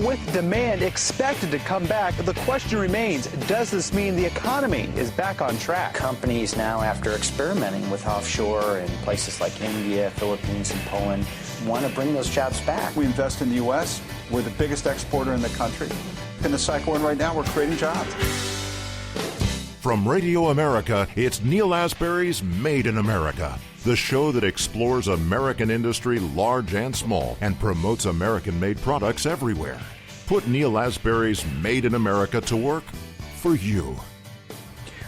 with demand expected to come back, the question remains, does this mean the economy is back on track? Companies now, after experimenting with offshore in places like India, Philippines, and Poland, want to bring those jobs back. We invest in the U.S. We're the biggest exporter in the country. In the cycle we're in right now, we're creating jobs. From Radio America, it's Neil Asbury's Made in America, the show that explores American industry, large and small, and promotes American-made products everywhere. Put Neil Asbury's Made in America to work for you.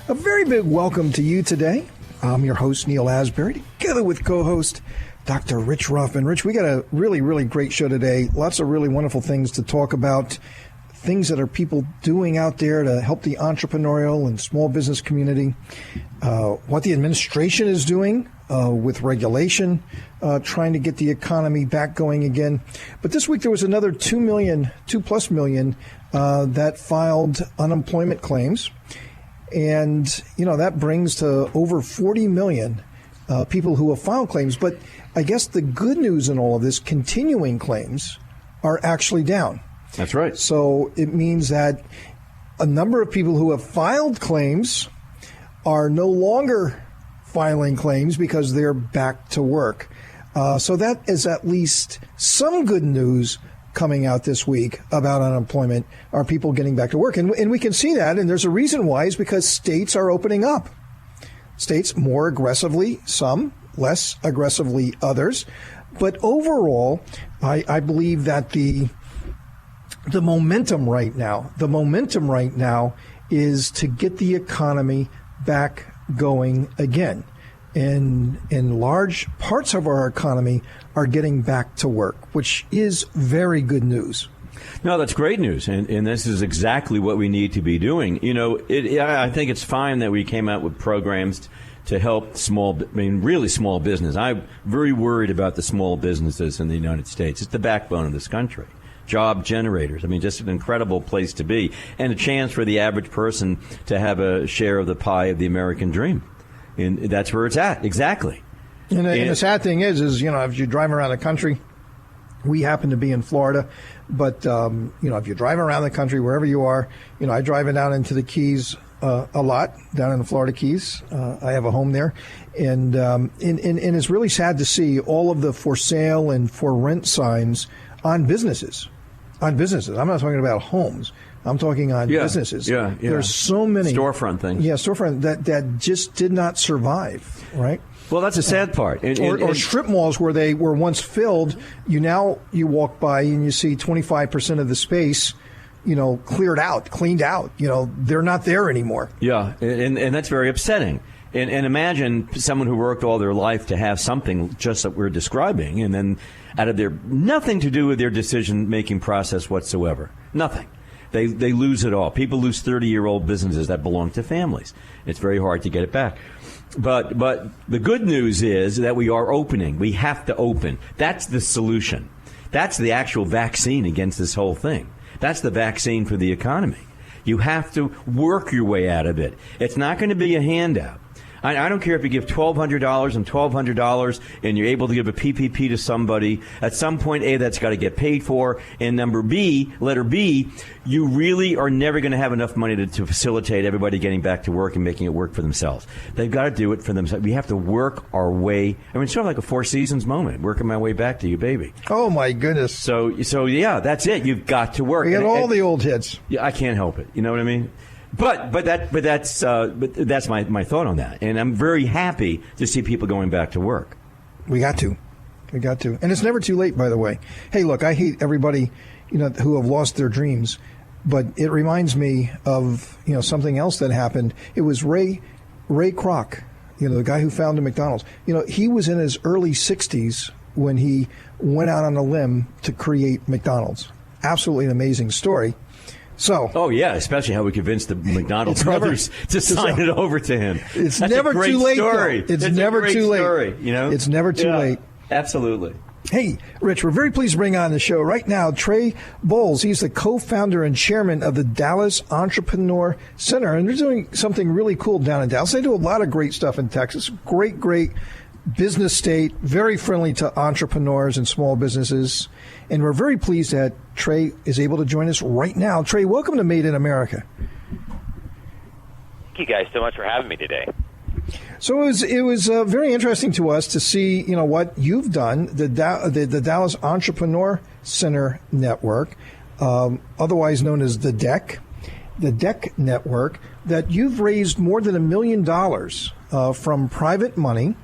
A very big welcome to you today. I'm your host, Neil Asbury, together with co-host Dr. Rich Ruffin. Rich, we got a really, really great show today. Lots of really wonderful things to talk about. Things that are people doing out there to help the entrepreneurial and small business community, what the administration is doing with regulation, trying to get the economy back going again. But this week there was another 2 plus million that filed unemployment claims. And, you know, that brings to over 40 million people who have filed claims. But I guess the good news in all of this, continuing claims are actually down. That's right. So it means that a number of people who have filed claims are no longer filing claims because they're back to work. So that is at least some good news coming out this week about unemployment, are people getting back to work. And we can see that, and there's a reason why, is because states are opening up. States more aggressively, some less aggressively, others. But overall, I believe that the momentum right now is to get the economy back going again. And large parts of our economy are getting back to work, which is very good news. No, that's great news, and this is exactly what we need to be doing. You know, I think it's fine that we came out with programs to help really small business. I'm very worried about the small businesses in the United States. It's the backbone of this country. Job generators. I mean, just an incredible place to be, and a chance for the average person to have a share of the pie of the American dream. And that's where it's at, exactly. And the sad thing is, you know, if you drive around the country, we happen to be in Florida, but, you know, if you drive around the country, wherever you are, you know, I drive it down into the Keys a lot, down in the Florida Keys. I have a home there. And it's really sad to see all of the for sale and for rent signs on businesses. I'm not talking about homes. I'm talking on businesses. Yeah. There's so many storefront things. Yeah, storefront that just did not survive, right? Well, that's the sad part. Or strip malls where they were once filled. You walk by and you see 25% of the space, you know, cleaned out. You know, they're not there anymore. Yeah, and that's very upsetting. And imagine someone who worked all their life to have something just that we're describing, and then out of their nothing to do with their decision-making process whatsoever. Nothing. They lose it all. People lose 30-year-old businesses that belong to families. It's very hard to get it back. But the good news is that we are opening. We have to open. That's the solution. That's the actual vaccine against this whole thing. That's the vaccine for the economy. You have to work your way out of it. It's not going to be a handout. I don't care if you give $1,200 and $1,200 and you're able to give a PPP to somebody. At some point, A, that's got to get paid for. And letter B, you really are never going to have enough money to facilitate everybody getting back to work and making it work for themselves. They've got to do it for themselves. We have to work our way. I mean, it's sort of like a Four Seasons moment, working my way back to you, baby. Oh, my goodness. So yeah, that's it. You've got to work. We get all the old hits. Yeah, I can't help it. You know what I mean? But that's my thought on that, and I'm very happy to see people going back to work. We got to, and it's never too late. By the way, hey, look, I hate everybody, you know, who have lost their dreams, but it reminds me of, you know, something else that happened. It was Ray Kroc, you know, the guy who founded McDonald's. You know, he was in his early 60s when he went out on a limb to create McDonald's. Absolutely an amazing story. So, oh yeah, especially how we convinced the McDonald brothers to sign it over to him. It's never too late. It's never too late. Story, you know, it's never too late. Absolutely. Hey, Rich, we're very pleased to bring on the show right now Trey Bowles. He's the co-founder and chairman of the Dallas Entrepreneur Center, and they're doing something really cool down in Dallas. They do a lot of great stuff in Texas. Great business state, very friendly to entrepreneurs and small businesses. And we're very pleased that Trey is able to join us right now. Trey, welcome to Made in America. Thank you guys so much for having me today. So it was very interesting to us to see, what you've done, the Dallas Entrepreneur Center Network, otherwise known as the DEC Network, that you've raised more than $1 million from private money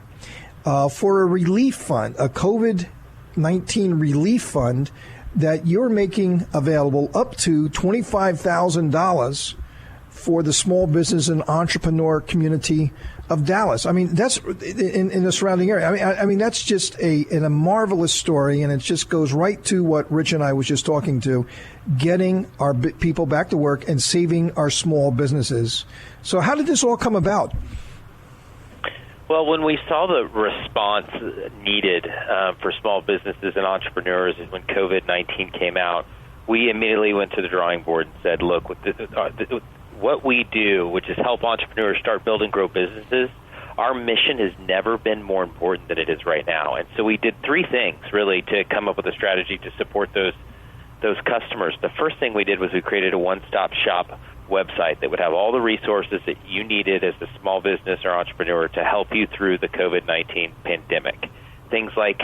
for a relief fund, a COVID-19 relief fund that you're making available up to $25,000 for the small business and entrepreneur community of Dallas. I mean, that's in the surrounding area. I mean, that's just a marvelous story, and it just goes right to what Rich and I was just talking to, getting our people back to work and saving our small businesses. So how did this all come about? Well, when we saw the response needed for small businesses and entrepreneurs when COVID-19 came out, we immediately went to the drawing board and said, look, what we do, which is help entrepreneurs start, build, and grow businesses, our mission has never been more important than it is right now. And so we did three things, really, to come up with a strategy to support those customers. The first thing we did was we created a one-stop shop website that would have all the resources that you needed as a small business or entrepreneur to help you through the COVID-19 pandemic. Things like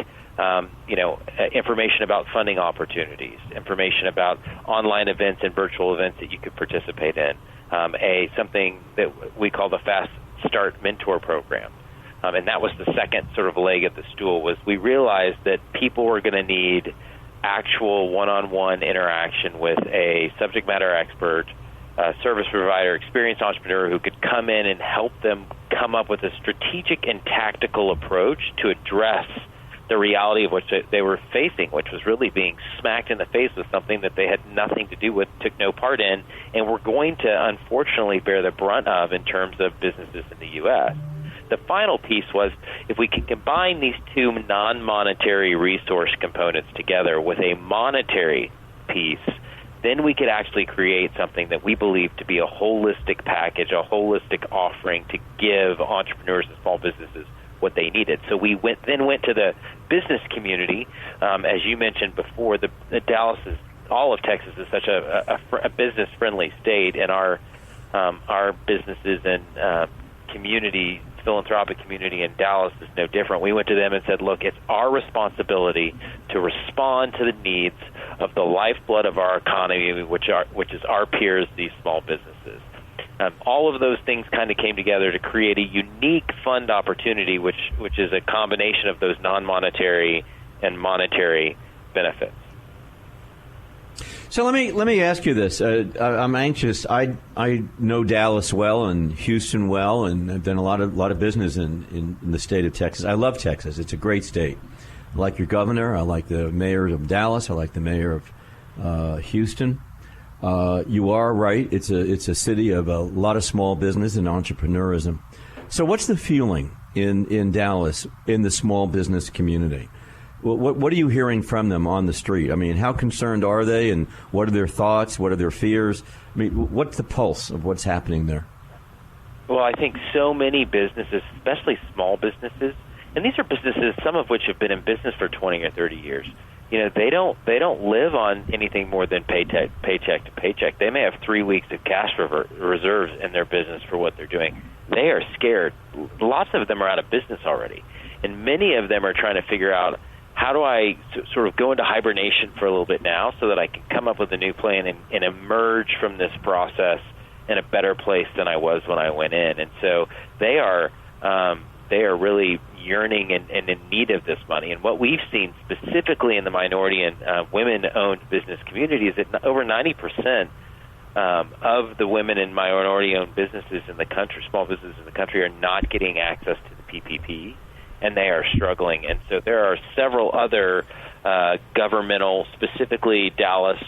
information about funding opportunities, information about online events and virtual events that you could participate in, something that we call the Fast Start Mentor Program. And that was the second sort of leg of the stool, was we realized that people were going to need actual one-on-one interaction with a subject matter expert, service provider, experienced entrepreneur who could come in and help them come up with a strategic and tactical approach to address the reality of what they were facing, which was really being smacked in the face with something that they had nothing to do with, took no part in, and were going to unfortunately bear the brunt of in terms of businesses in the U.S. The final piece was, if we can combine these two non-monetary resource components together with a monetary piece, then we could actually create something that we believe to be a holistic package, a holistic offering to give entrepreneurs and small businesses what they needed. So we went to the business community. As you mentioned before, the Dallas is, all of Texas is such a business-friendly state, and our businesses and community, philanthropic community in Dallas is no different. We went to them and said, look, it's our responsibility to respond to the needs of the lifeblood of our economy, which is our peers, these small businesses. All of those things kind of came together to create a unique fund opportunity, which is a combination of those non-monetary and monetary benefits. So let me ask you this. I'm anxious. I know Dallas well and Houston well, and I've done a lot of business in the state of Texas. I love Texas. It's a great state. I like your governor. I like the mayor of Dallas. I like the mayor of Houston. You are right. It's a city of a lot of small business and entrepreneurism. So what's the feeling in Dallas in the small business community? What are you hearing from them on the street? I mean, how concerned are they, and what are their thoughts? What are their fears? I mean, what's the pulse of what's happening there? Well, I think so many businesses, especially small businesses, and these are businesses, some of which have been in business for 20 or 30 years. You know, they don't live on anything more than paycheck to paycheck. They may have 3 weeks of cash reserves in their business for what they're doing. They are scared. Lots of them are out of business already, and many of them are trying to figure out, how do I sort of go into hibernation for a little bit now so that I can come up with a new plan and emerge from this process in a better place than I was when I went in. And so they are really yearning and in need of this money. And what we've seen specifically in the minority and women-owned business community is that over 90% of the women and minority-owned businesses in the country, small businesses in the country, are not getting access to the PPP, and they are struggling. And so there are several other governmental, specifically Dallas,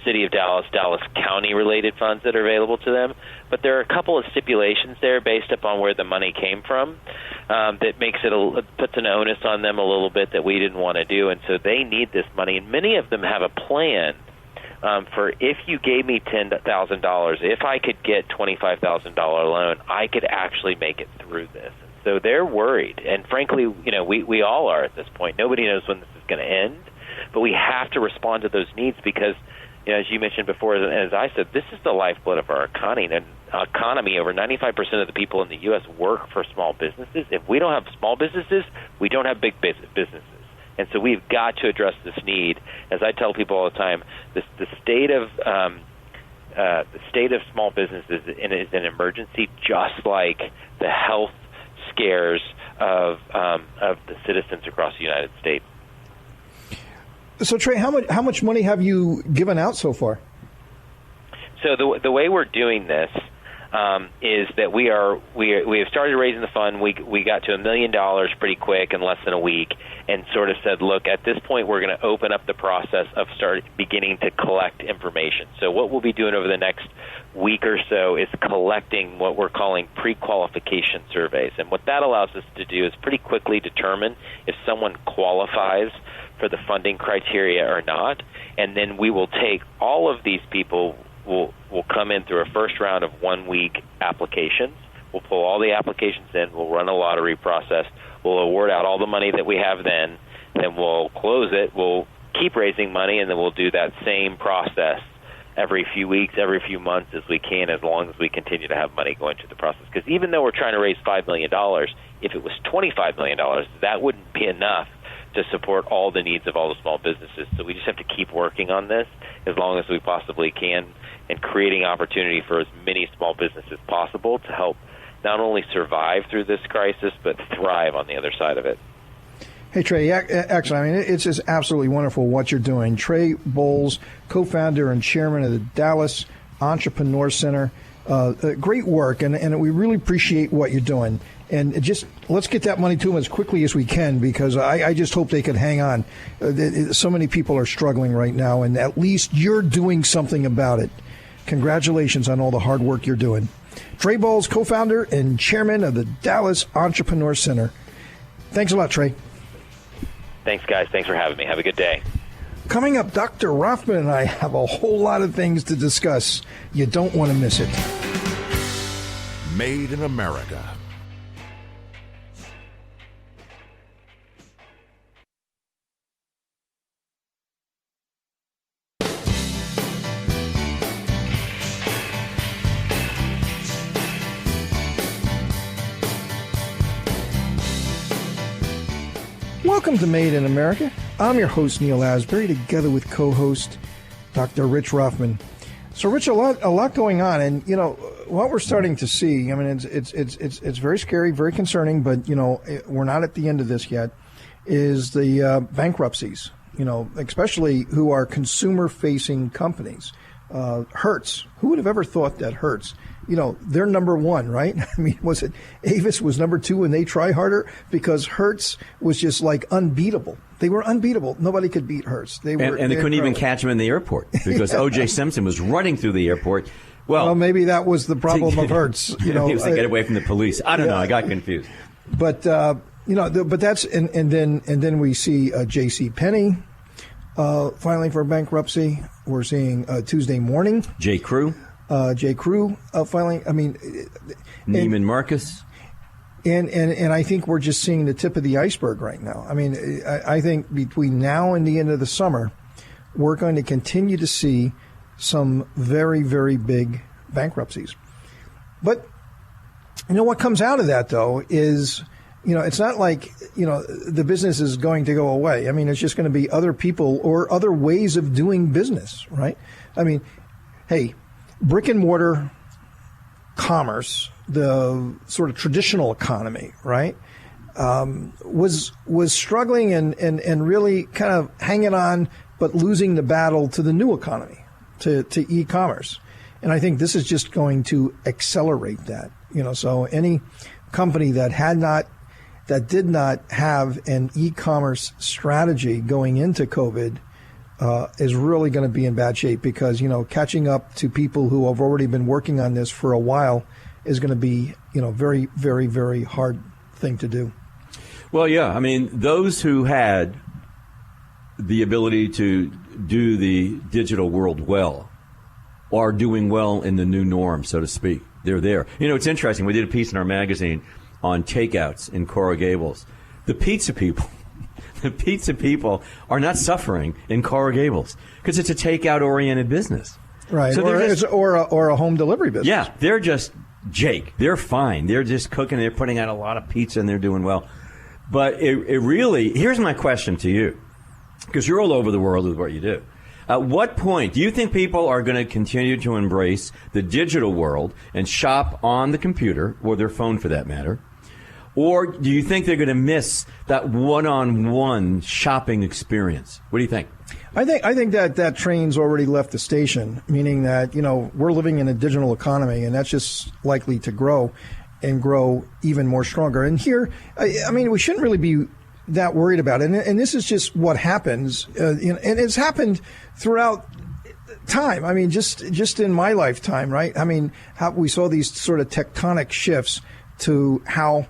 City of Dallas, Dallas County-related funds that are available to them. But there are a couple of stipulations there based upon where the money came from that makes puts an onus on them a little bit that we didn't want to do. And so they need this money. And many of them have a plan for, if you gave me $10,000, if I could get $25,000 loan, I could actually make it through this. So they're worried. And frankly, we all are at this point. Nobody knows when this is going to end. But we have to respond to those needs because, as you mentioned before, and as I said, this is the lifeblood of our economy. And over 95% of the people in the U.S. work for small businesses. If we don't have small businesses, we don't have big businesses. And so we've got to address this need. As I tell people all the time, the state of small businesses is an emergency, just like the health scares of the citizens across the United States. So, Trey, how much money have you given out so far? So the way we're doing this is that we have started raising the fund. We got to $1 million pretty quick in less than a week, and sort of said, look, at this point we're going to open up the process of beginning to collect information. So what we'll be doing over the next week or so is collecting what we're calling pre-qualification surveys, and what that allows us to do is pretty quickly determine if someone qualifies for the funding criteria or not, and then we will take all of these people. Will come in through a first round of 1 week applications. We'll pull all the applications in. We'll run a lottery process. We'll award out all the money that we have then we'll close it. We'll keep raising money, and then we'll do that same process every few weeks, every few months as we can, as long as we continue to have money going through the process. Because even though we're trying to raise $5 million, if it was $25 million, that wouldn't be enough to support all the needs of all the small businesses. So we just have to keep working on this as long as we possibly can, and creating opportunity for as many small businesses as possible to help not only survive through this crisis, but thrive on the other side of it. Hey, Trey, excellent. I mean, it's just absolutely wonderful what you're doing. Trey Bowles, co-founder and chairman of the Dallas Entrepreneur Center. Great work, and we really appreciate what you're doing. And just let's get that money to them as quickly as we can, because I just hope they can hang on. So many people are struggling right now, and at least you're doing something about it. Congratulations on all the hard work you're doing. Trey Bowles, co-founder and chairman of the Dallas Entrepreneur Center. Thanks a lot, Trey. Thanks, guys. Thanks for having me. Have a good day. Coming up, Dr. Rothman and I have a whole lot of things to discuss. You don't want to miss it. Made in America. Welcome to Made in America. I'm your host, Neil Asbury, together with co-host Dr. Rich Rothman. So, Rich, a lot going on, and what we're starting to see. I mean, it's very scary, very concerning, but we're not at the end of this yet. Is the bankruptcies? Especially who are consumer-facing companies. Hertz. Who would have ever thought that Hertz? They're number one, right? I mean, was it Avis was number two and they try harder? Because Hertz was just like unbeatable. They were unbeatable. Nobody could beat Hertz. They couldn't even catch him in the airport because O.J. Simpson was running through the airport. Well, maybe that was the problem of Hertz. He was to get away from the police. I don't know. I got confused. But but that's and then we see J.C. Penney filing for bankruptcy. We're seeing Tuesday morning J. Crew filing. I mean, Neiman Marcus. And I think we're just seeing the tip of the iceberg right now. I mean, I think between now and the end of the summer, we're going to continue to see some very, very big bankruptcies. But what comes out of that, though, is it's not like the business is going to go away. I mean, it's just going to be other people or other ways of doing business, right? I mean, hey, brick and mortar commerce, the sort of traditional economy, right, was struggling and really kind of hanging on, but losing the battle to the new economy, to e-commerce. And I think this is just going to accelerate that. So any company that did not have an e-commerce strategy going into COVID is really going to be in bad shape, because catching up to people who have already been working on this for a while is going to be very, very, very hard thing to do. Well, yeah, I mean, those who had the ability to do the digital world well are doing well in the new norm, so to speak. They're there. It's interesting. We did a piece in our magazine on takeouts in Coral Gables. The pizza people are not suffering in Coral Gables because it's a takeout-oriented business. Right, so or a home delivery business. Yeah, they're just Jake. They're fine. They're just cooking. They're putting out a lot of pizza, and they're doing well. But it really, here's my question to you, because you're all over the world with what you do. At what point do you think people are going to continue to embrace the digital world and shop on the computer, or their phone for that matter? Or do you think they're going to miss that one-on-one shopping experience? What do you think? I think that train's already left the station, meaning that, we're living in a digital economy, and that's just likely to grow and grow even more stronger. And here, I mean, we shouldn't really be that worried about it. And this is just what happens. And it's happened throughout time. I mean, just in my lifetime, right? I mean, how we saw these sort of tectonic shifts to how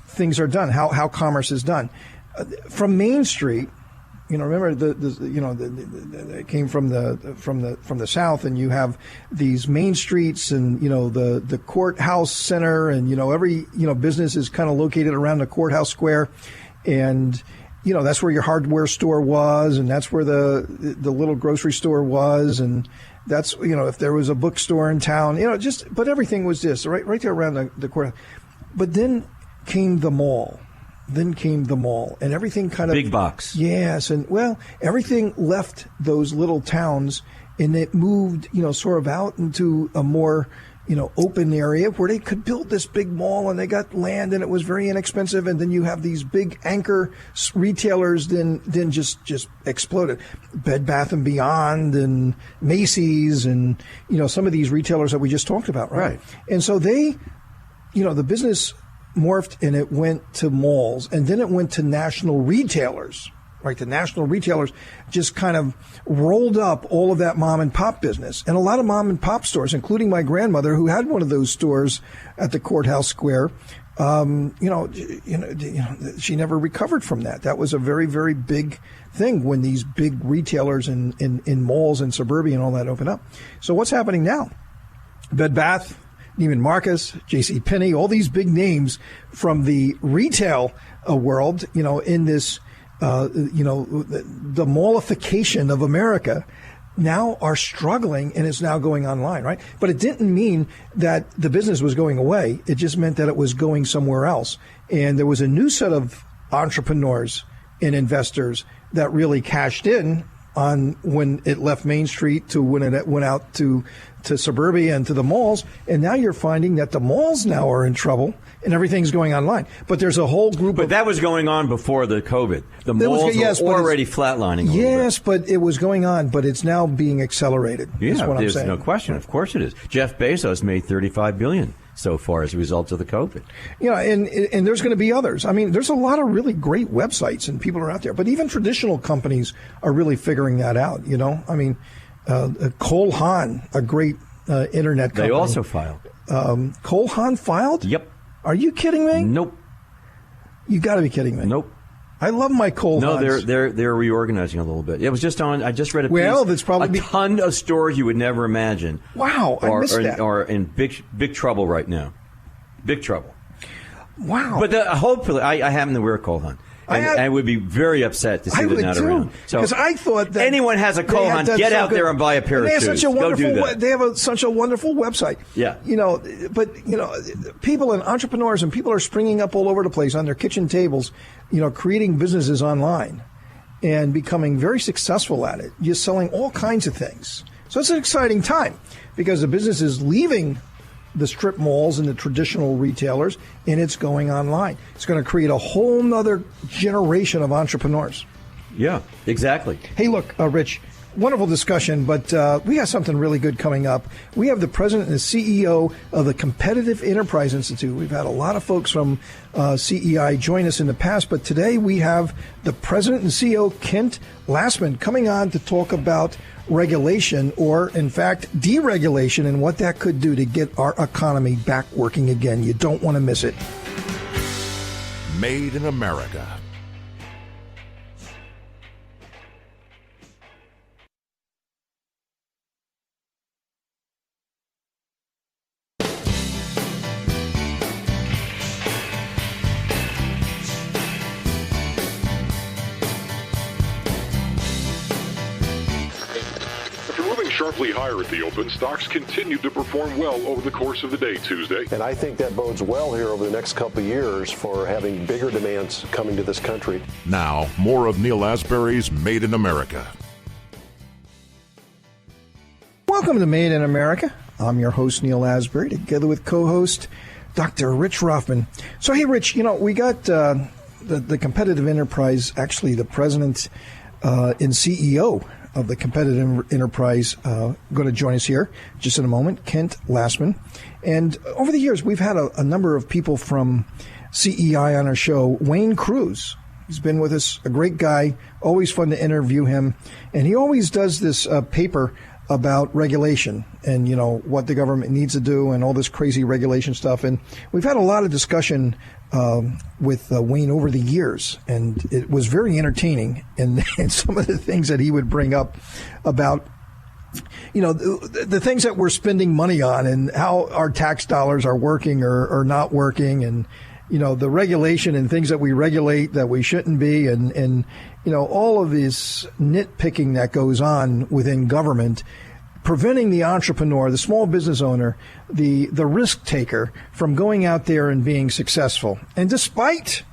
things are done, how commerce is done. From Main Street, remember it came from the south, and you have these main streets, and the courthouse center, and every business is kind of located around the courthouse square, and that's where your hardware store was, and that's where the little grocery store was, and that's if there was a bookstore in town, but everything was just right there around the courthouse. But then came the mall. And everything kind of... Big box. Yes, and, everything left those little towns, and it moved, sort of out into a more, open area where they could build this big mall, and they got land, and it was very inexpensive, and then you have these big anchor retailers then just exploded. Bed Bath & Beyond and Macy's and, some of these retailers that we just talked about, right? And so they, the business morphed, and it went to malls, and then it went to national retailers, right? The national retailers just kind of rolled up all of that mom and pop business, and a lot of mom and pop stores, including my grandmother, who had one of those stores at the courthouse square. She never recovered from that. That was a very, very big thing when these big retailers in malls and suburbia and all that opened up. So what's happening now? Bed Bath, Neiman Marcus, JCPenney, all these big names from the retail world, in this, the mallification of America now are struggling, and it's now going online, right? But it didn't mean that the business was going away. It just meant that it was going somewhere else. And there was a new set of entrepreneurs and investors that really cashed in on when it left Main Street to when it went out to suburbia and to the malls. And now you're finding that the malls now are in trouble and everything's going online. But there's a whole group But that was going on before the COVID. The malls were already flatlining. Yes, but it was going on, but it's now being accelerated. Yeah, is what I'm saying. There's no question. Of course it is. Jeff Bezos made $35 billion so far as a result of the COVID. And there's going to be others. I mean, there's a lot of really great websites and people are out there, but even traditional companies are really figuring that out. I mean, Cole Haan, a great internet company. They also filed. Cole Haan filed? Yep. Are you kidding me? Nope. You got to be kidding me. Nope. I love my Cole Haans. No, they're reorganizing a little bit. It was just on. I just read a piece. Well, that's probably a ton of stores you would never imagine. Wow, I missed that. Are in big trouble right now. Big trouble. Wow. But hopefully, I happen to wear a Cole Haan. And I would be very upset to see them not around. Because I thought that anyone has a Cole Haan, get out there and buy a pair of shoes. Go do that. They have such a wonderful website. Yeah. People and entrepreneurs and people are springing up all over the place on their kitchen tables, creating businesses online and becoming very successful at it, just selling all kinds of things. So it's an exciting time because the business is leaving the strip malls and the traditional retailers, and it's going online. It's going to create a whole nother generation of entrepreneurs. Yeah, exactly. Hey, look, Rich, wonderful discussion, but we have something really good coming up. We have the president and the CEO of the Competitive Enterprise Institute. We've had a lot of folks from CEI join us in the past, but today we have the president and CEO, Kent Lassman, coming on to talk about regulation, or in fact deregulation, and what that could do to get our economy back working again. You don't want to miss it. Made in America. sharply higher at the open, stocks continued to perform well over the course of the day Tuesday. And I think that bodes well here over the next couple of years for having bigger demands coming to this country. Now, more of Neil Asbury's Made in America. Welcome to Made in America. I'm your host, Neil Asbury, together with co-host Dr. Rich Roffman. So, hey, Rich, we got the competitive enterprise, actually the president and CEO of the competitive enterprise going to join us here just in a moment, Kent Lassman. And over the years, we've had a number of people from CEI on our show. Wayne Cruz, he's been with us, a great guy, always fun to interview him. And he always does this paper about regulation and, what the government needs to do and all this crazy regulation stuff. And we've had a lot of discussion with Wayne over the years, and it was very entertaining. And some of the things that he would bring up about, the things that we're spending money on and how our tax dollars are working or not working, and, the regulation and things that we regulate that we shouldn't be, and all of this nitpicking that goes on within government, preventing the entrepreneur, the small business owner, the risk taker from going out there and being successful. And despite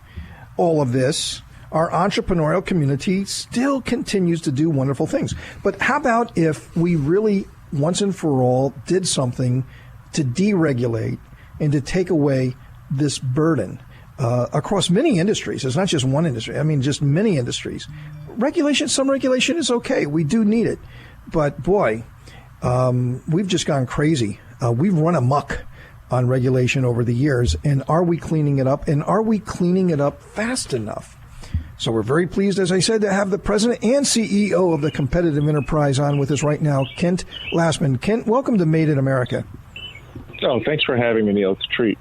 all of this, our entrepreneurial community still continues to do wonderful things. But how about if we really, once and for all, did something to deregulate and to take away this burden across many industries? It's not just one industry. I mean, just many industries. Some regulation is okay. We do need it. But boy, we've just gone crazy. We've run amok on regulation over the years. And are we cleaning it up? And are we cleaning it up fast enough? So we're very pleased, as I said, to have the president and CEO of the competitive enterprise on with us right now, Kent Lassman. Kent, welcome to Made in America. Oh, thanks for having me, Neil. It's a treat.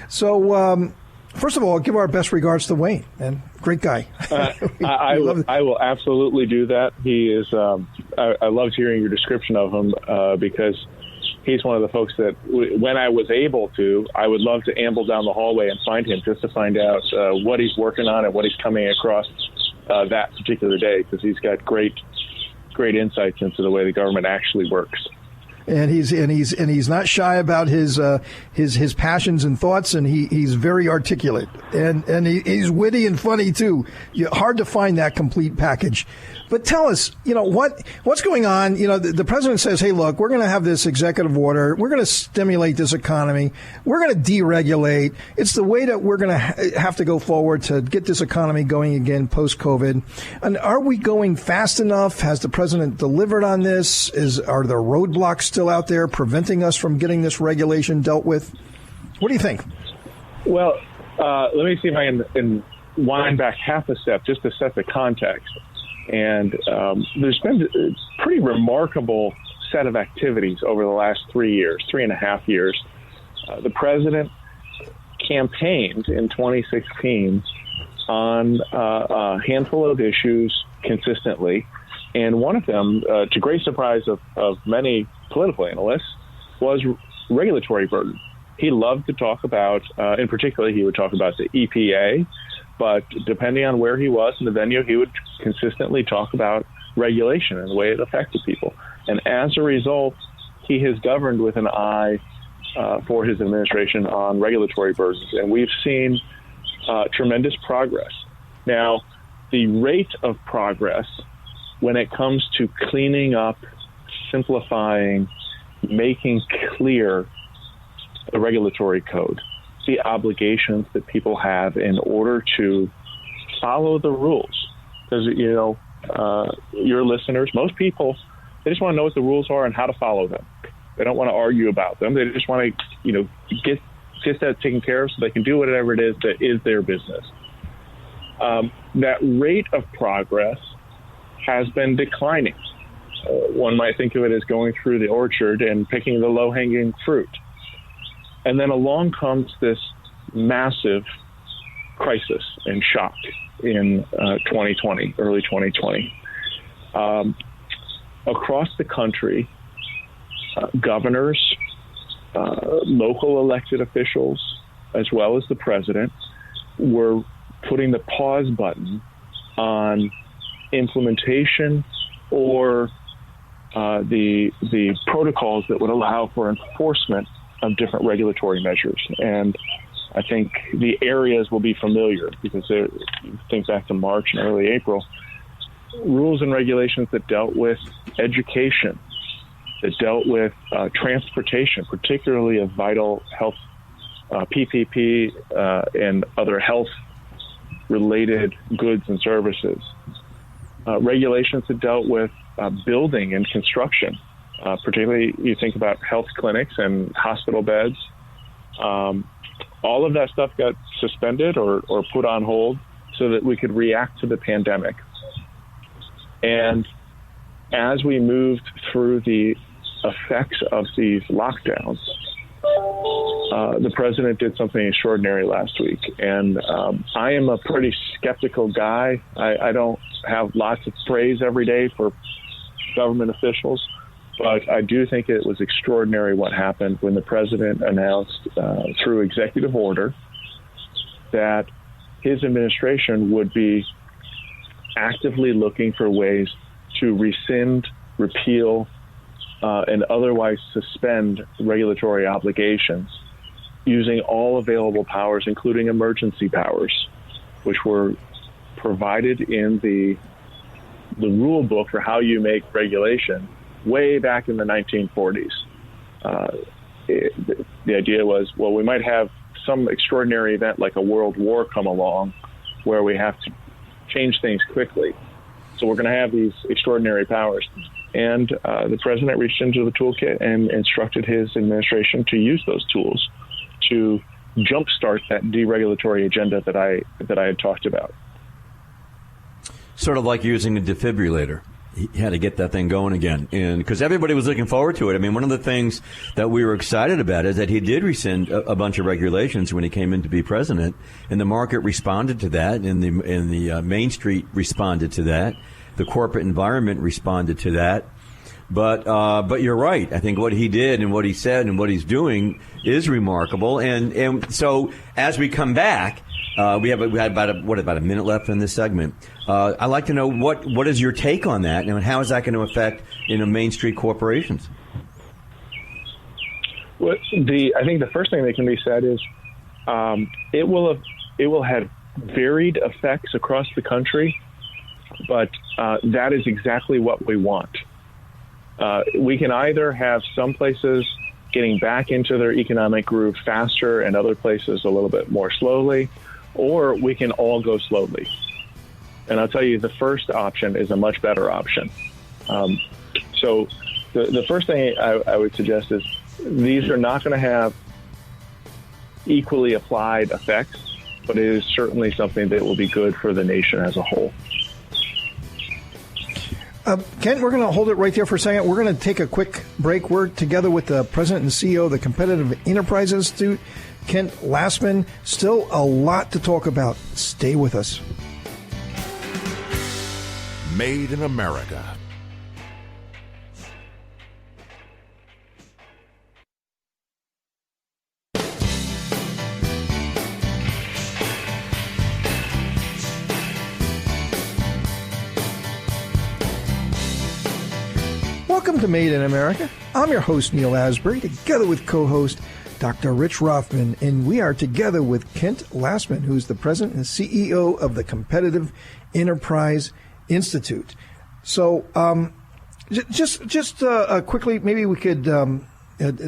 So, first of all, give our best regards to Wayne, and great guy. I will absolutely do that. He is. I loved hearing your description of him because he's one of the folks that, when I was able to, I would love to amble down the hallway and find him just to find out what he's working on and what he's coming across that particular day, because he's got great insights into the way the government actually works. And he's not shy about his passions and thoughts, and he's very articulate, and he's witty and funny too. Hard to find that complete package. But tell us, what's going on? The president says, "Hey, look, we're going to have this executive order. We're going to stimulate this economy. We're going to deregulate. It's the way that we're going to have to go forward to get this economy going again post-COVID." And are we going fast enough? Has the president delivered on this? Are there roadblocks still out there preventing us from getting this regulation dealt with? What do you think? Well, let me see if I can wind back half a step just to set the context. And there's been a pretty remarkable set of activities over the last 3.5 years. The president campaigned in 2016 on a handful of issues consistently. And one of them, to great surprise of many political analysts, was regulatory burden. He loved to talk about, in particular, he would talk about the EPA, but depending on where he was in the venue, he would consistently talk about regulation and the way it affected people. And as a result, he has governed with an eye for his administration on regulatory burdens. And we've seen tremendous progress. Now, the rate of progress when it comes to cleaning up, simplifying, making clear the regulatory code, the obligations that people have in order to follow the rules. Because, your listeners, most people, they just want to know what the rules are and how to follow them. They don't want to argue about them. They just want to, get that taken care of so they can do whatever it is that is their business. That rate of progress has been declining. One might think of it as going through the orchard and picking the low-hanging fruit. And then along comes this massive crisis and shock in 2020, early 2020. Across the country, governors, local elected officials, as well as the president, were putting the pause button on implementation or the protocols that would allow for enforcement of different regulatory measures. And I think the areas will be familiar because think back to March and early April, rules and regulations that dealt with education, that dealt with transportation, particularly of vital health, PPP, and other health-related goods and services. Regulations that dealt with building and construction, particularly you think about health clinics and hospital beds. All of that stuff got suspended or put on hold so that we could react to the pandemic. And as we moved through the effects of these lockdowns, the president did something extraordinary last week. And I am a pretty skeptical guy. I don't have lots of praise every day for government officials, but I do think it was extraordinary what happened when the president announced through executive order that his administration would be actively looking for ways to rescind, repeal, and otherwise suspend regulatory obligations using all available powers, including emergency powers, which were provided in the rule book for how you make regulation way back in the 1940s. The idea was, well, we might have some extraordinary event like a world war come along where we have to change things quickly. So we're going to have these extraordinary powers. And the president reached into the toolkit and instructed his administration to use those tools to jumpstart that deregulatory agenda that I had talked about. Sort of like using a defibrillator. He had to get that thing going again. And because everybody was looking forward to it. I mean, one of the things that we were excited about is that he did rescind a bunch of regulations when he came in to be president. And the market responded to that. And the Main Street responded to that. The corporate environment responded to that. But you're right. I think what he did and what he said and what he's doing is remarkable. And so as we come back, we had about a minute left in this segment. I'd like to know what is your take on that, and how is that going to affect Main Street corporations? Well, I think the first thing that can be said is it will have varied effects across the country, but that is exactly what we want. We can either have some places getting back into their economic groove faster and other places a little bit more slowly, or we can all go slowly. And I'll tell you, the first option is a much better option. So the first thing I would suggest is these are not going to have equally applied effects, but it is certainly something that will be good for the nation as a whole. Kent, we're going to hold it right there for a second. We're going to take a quick break. We're together with the president and CEO of the Competitive Enterprise Institute, Kent Lassman. Still a lot to talk about. Stay with us. Made in America. Welcome to Made in America. I'm your host, Neil Asbury, together with co-host Dr. Rich Rothman, and we are together with Kent Lassman, who's the president and CEO of the Competitive Enterprise Institute. So just quickly, maybe we could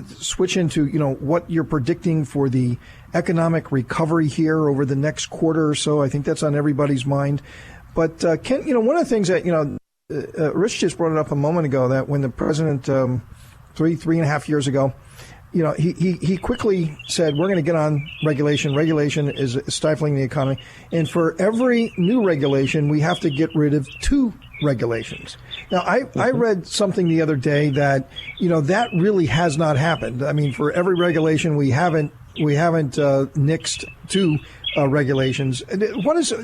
switch into, what you're predicting for the economic recovery here over the next quarter or so. I think that's on everybody's mind. But, Kent, one of the things that, Rich just brought it up a moment ago, that when the president, 3.5 years ago, he quickly said, we're going to get on regulation. Regulation is stifling the economy. And for every new regulation, we have to get rid of 2 regulations. Now, I read something the other day that, that really has not happened. I mean, for every regulation, we haven't nixed 2 regulations.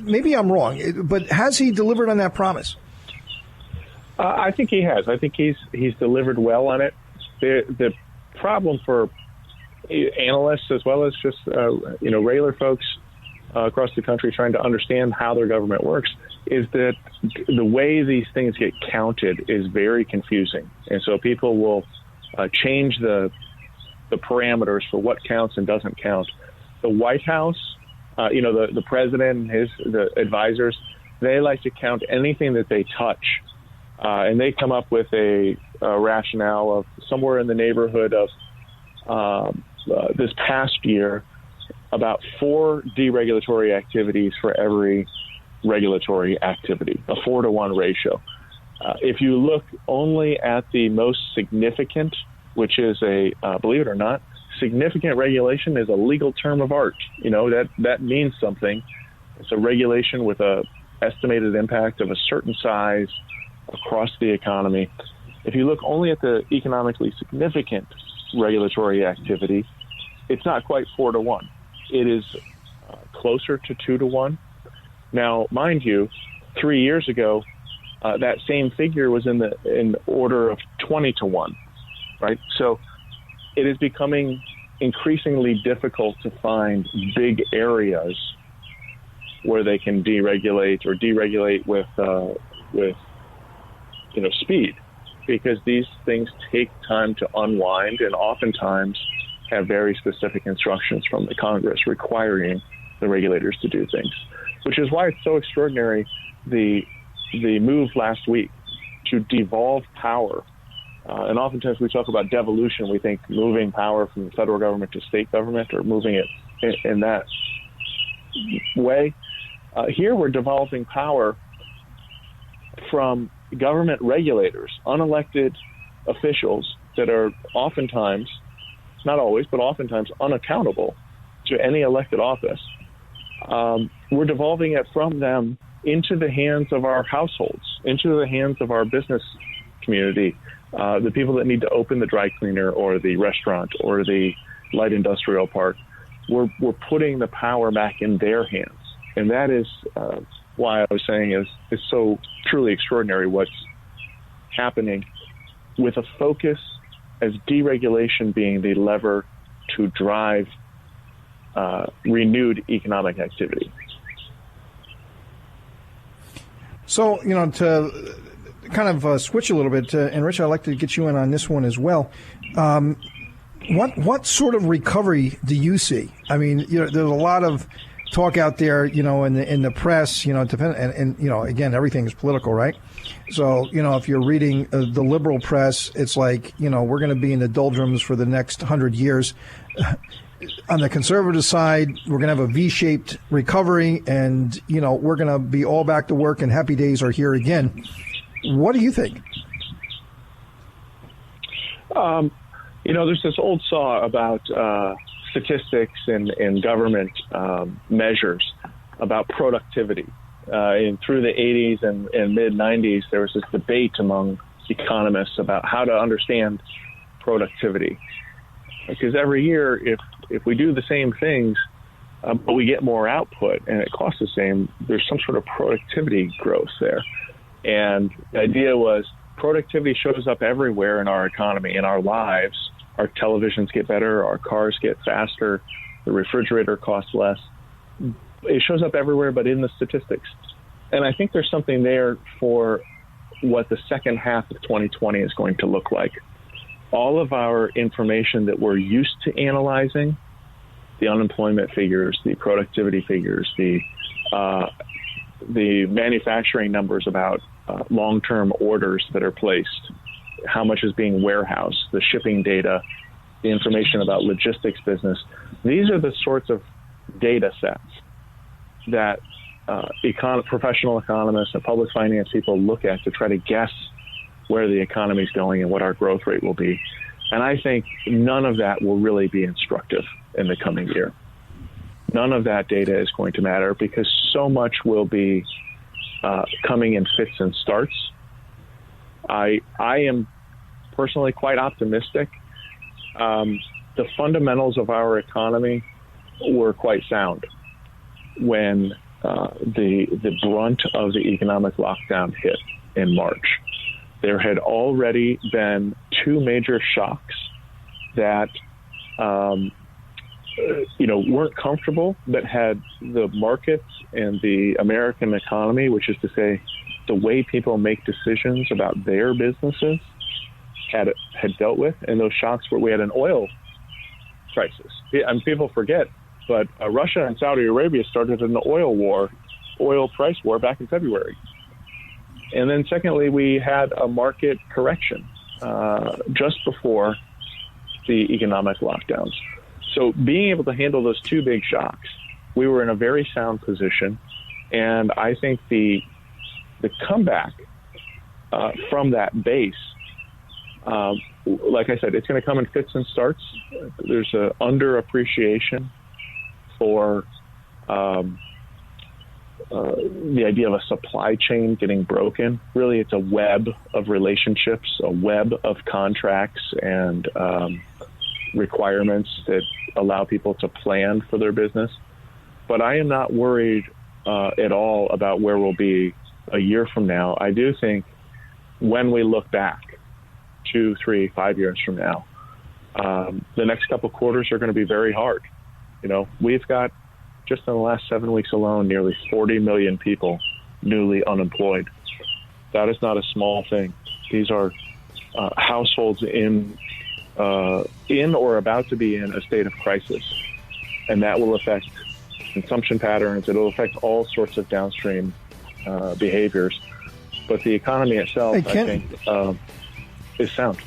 Maybe I'm wrong, but has he delivered on that promise? I think he has. I think he's delivered well on it. The problem for analysts as well as just regular folks across the country trying to understand how their government works is that the way these things get counted is very confusing. And so people will change the parameters for what counts and doesn't count. The White House, the president and the advisors, they like to count anything that they touch. And they come up with a rationale of somewhere in the neighborhood of this past year, about 4 deregulatory activities for every regulatory activity, a 4-to-1 ratio. If you look only at the most significant, which is believe it or not, significant regulation is a legal term of art. That means something. It's a regulation with a estimated impact of a certain size across the economy. If you look only at the economically significant regulatory activity, it's not quite 4-to-1. It is closer to 2-to-1. Now, mind you, 3 years ago, that same figure was in the order of 20-to-1, right? So it is becoming increasingly difficult to find big areas where they can deregulate or deregulate with speed, because these things take time to unwind and oftentimes have very specific instructions from the Congress requiring the regulators to do things, which is why it's so extraordinary, the move last week to devolve power. And oftentimes we talk about devolution. We think moving power from the federal government to state government or moving it in that way. Here we're devolving power from government regulators, unelected officials that are oftentimes, not always, but oftentimes unaccountable to any elected office. We're devolving it from them into the hands of our households, into the hands of our business community, the people that need to open the dry cleaner or the restaurant or the light industrial park. We're putting the power back in their hands. And that is why I was saying it's so truly extraordinary what's happening, with a focus as deregulation being the lever to drive renewed economic activity. So, to kind of switch a little bit, and Rich, I'd like to get you in on this one as well. What sort of recovery do you see? I mean, there's a lot of talk out there, in the press, and again, everything is political, right? So, if you're reading the liberal press, it's like, we're going to be in the doldrums for the next 100 years. On the conservative side, we're going to have a V-shaped recovery, and, we're going to be all back to work and happy days are here again. What do you think? There's this old saw about statistics and government measures about productivity. And through the 80s and mid-90s, there was this debate among economists about how to understand productivity. Because every year, if we do the same things, but we get more output and it costs the same, there's some sort of productivity growth there. And the idea was productivity shows up everywhere in our economy, in our lives. Our televisions get better, our cars get faster, the refrigerator costs less. It shows up everywhere but in the statistics. And I think there's something there for what the second half of 2020 is going to look like. All of our information that we're used to analyzing, the unemployment figures, the productivity figures, the manufacturing numbers about long-term orders that are placed, how much is being warehoused, the shipping data, the information about logistics business. These are the sorts of data sets that professional economists and public finance people look at to try to guess where the economy is going and what our growth rate will be. And I think none of that will really be instructive in the coming year. None of that data is going to matter because so much will be coming in fits and starts. I am personally quite optimistic. The fundamentals of our economy were quite sound when the brunt of the economic lockdown hit in March. There had already been two major shocks that weren't comfortable, but had the markets and the American economy, which is to say the way people make decisions about their businesses, had dealt with. And those shocks where we had an oil crisis. And people forget, but Russia and Saudi Arabia started an oil price war back in February. And then secondly, we had a market correction just before the economic lockdowns. So being able to handle those two big shocks, we were in a very sound position. And I think the comeback from that base, like I said, it's going to come in fits and starts. There's an underappreciation for the idea of a supply chain getting broken. Really, it's a web of relationships, a web of contracts and requirements that allow people to plan for their business. But I am not worried at all about where we'll be a year from now. I do think when we look back 2, 3, 5 years from now, the next couple of quarters are going to be very hard. We've got, just in the last 7 weeks alone, nearly 40 million people newly unemployed. That is not a small thing. These are households in or about to be in a state of crisis, and that will affect consumption patterns. It will affect all sorts of downstream behaviors. But the economy itself, I think, is sound.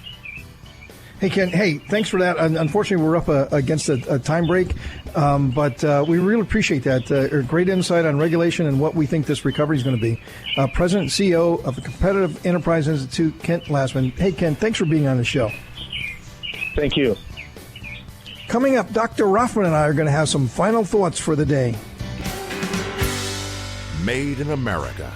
Hey, Ken, thanks for that. Unfortunately, we're up against a time break, but we really appreciate that. Great insight on regulation and what we think this recovery is going to be. President and CEO of the Competitive Enterprise Institute, Kent Lassman. Hey, Ken, thanks for being on the show. Thank you. Coming up, Dr. Rothman and I are going to have some final thoughts for the day. Made in America.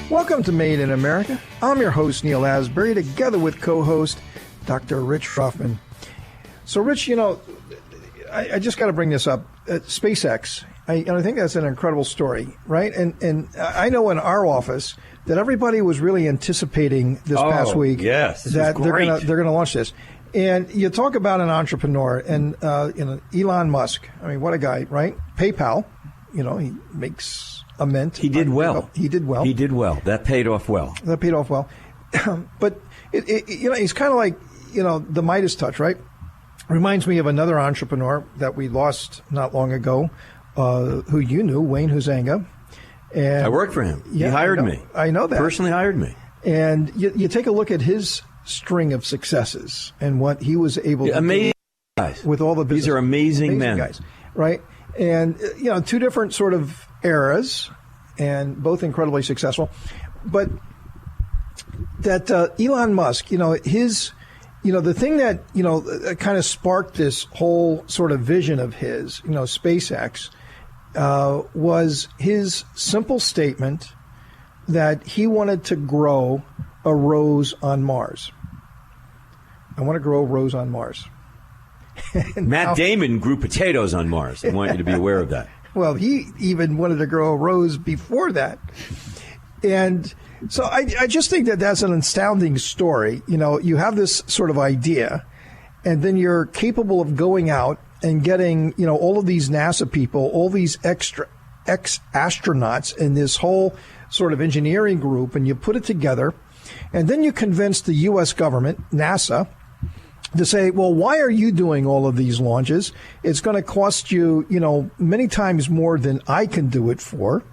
Welcome to Made in America. I'm your host, Neil Asbury, together with co-host Dr. Rich Rothman. So, Rich, I just got to bring this up. SpaceX, I think that's an incredible story, right? And I know in our office that everybody was really anticipating this past week that they're going to launch this. And you talk about an entrepreneur and Elon Musk. I mean, what a guy, right? PayPal, he makes a mint. He did well. He did well. That paid off well. But he's kind of like, the Midas touch, right? Reminds me of another entrepreneur that we lost not long ago, who you knew, Wayne Huizenga. And I worked for him. He hired me. I know that. Personally hired me. And you take a look at his string of successes and what he was able to do guys. With all the business. These are amazing men. Guys, right? And, two different sort of eras and both incredibly successful. But that Elon Musk, his... the thing that, kind of sparked this whole sort of vision of his, SpaceX, was his simple statement that he wanted to grow a rose on Mars. I want to grow a rose on Mars. Matt Damon grew potatoes on Mars. I want you to be aware of that. Well, he even wanted to grow a rose before that. And so I just think that that's an astounding story. You have this sort of idea, and then you're capable of going out and getting, all of these NASA people, all these ex-astronauts in this whole sort of engineering group, and you put it together, and then you convince the U.S. government, NASA, to say, well, why are you doing all of these launches? It's going to cost you, many times more than I can do it for.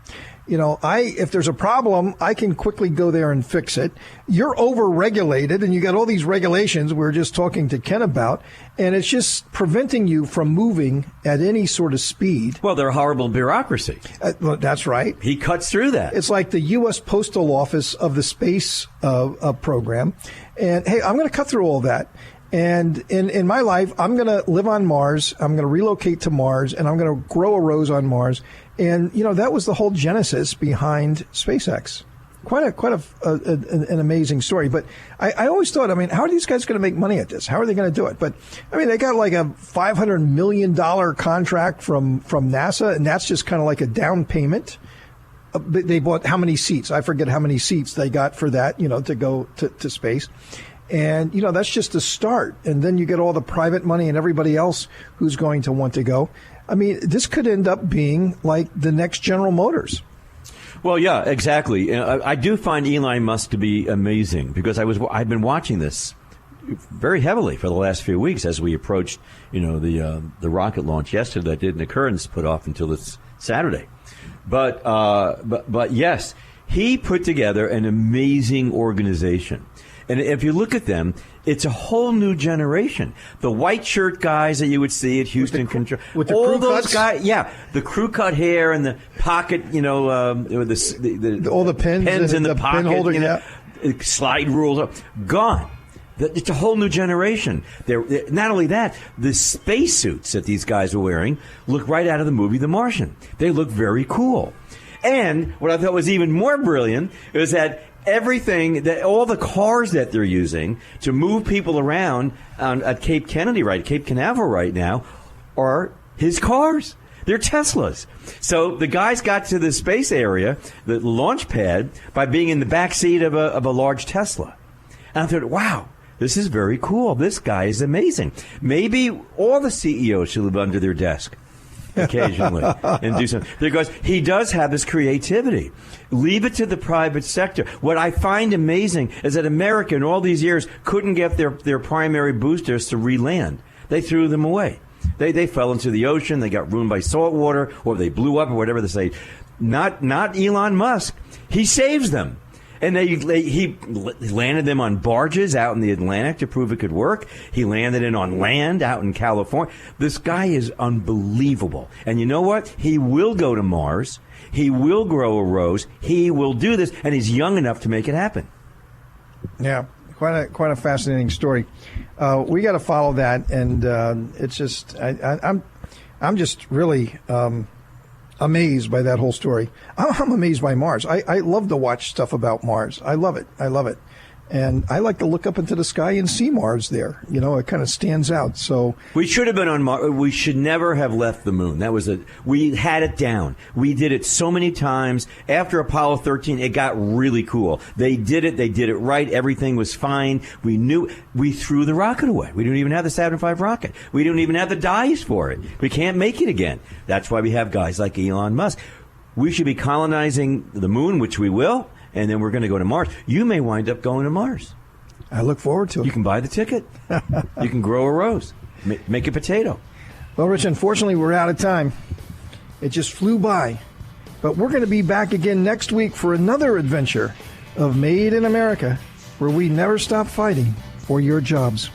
If there's a problem, I can quickly go there and fix it. You're over-regulated, and you got all these regulations we were just talking to Ken about, and it's just preventing you from moving at any sort of speed. Well, they're a horrible bureaucracy. Well, that's right. He cuts through that. It's like the U.S. Postal Office of the space program. And, hey, I'm going to cut through all that. And in my life, I'm going to live on Mars. I'm going to relocate to Mars, and I'm going to grow a rose on Mars. And, that was the whole genesis behind SpaceX. an amazing story. But I always thought, I mean, how are these guys going to make money at this? How are they going to do it? But I mean, they got like a $500 million contract from NASA, and that's just kind of like a down payment. They bought how many seats? I forget how many seats they got for that, to go to space. And, that's just a start. And then you get all the private money and everybody else who's going to want to go. I mean, this could end up being like the next General Motors. Well, yeah, exactly. I do find Elon Musk to be amazing because I've been watching this very heavily for the last few weeks as we approached, the rocket launch yesterday that didn't occur and it's put off until this Saturday. But yes, he put together an amazing organization. And if you look at them, it's a whole new generation. The white shirt guys that you would see at Houston Control, with the all crew those cuts? guys, yeah, the crew cut hair and the pocket, all the pins in the pocket, pin holder, yeah. Slide rules, gone. It's a whole new generation. They're not only that, the spacesuits that these guys are wearing look right out of the movie The Martian. They look very cool. And what I thought was even more brilliant is that all the cars that they're using to move people around at Cape Canaveral right now are his cars. They're Teslas. So the guys got to the space area, the launch pad, by being in the back seat of a large Tesla. And I thought, wow, this is very cool. This guy is amazing. Maybe all the CEOs should live under their desk occasionally and do something, because he does have this creativity. Leave it to the private sector. What I find amazing is that America in all these years couldn't get their primary boosters to re-land. They threw them away. They fell into the ocean. They got ruined by salt water, or they blew up, or whatever they say. Not Elon Musk. He saves them. And he landed them on barges out in the Atlantic to prove it could work. He landed it on land out in California. This guy is unbelievable. And you know what? He will go to Mars. He will grow a rose. He will do this, and he's young enough to make it happen. Yeah, quite a fascinating story. We got to follow that, and it's just I'm just really amazed by that whole story. I'm amazed by Mars. I love to watch stuff about Mars. I love it. And I like to look up into the sky and see Mars there. It kind of stands out. So we should have been on Mars. We should never have left the moon. We had it down. We did it so many times. After Apollo 13, it got really cool. They did it right. Everything was fine. We threw the rocket away. We didn't even have the Saturn V rocket. We didn't even have the dyes for it. We can't make it again. That's why we have guys like Elon Musk. We should be colonizing the moon, which we will. And then we're going to go to Mars. You may wind up going to Mars. I look forward to it. You can buy the ticket. You can grow a rose. Make a potato. Well, Rich, unfortunately, we're out of time. It just flew by. But we're going to be back again next week for another adventure of Made in America, where we never stop fighting for your jobs.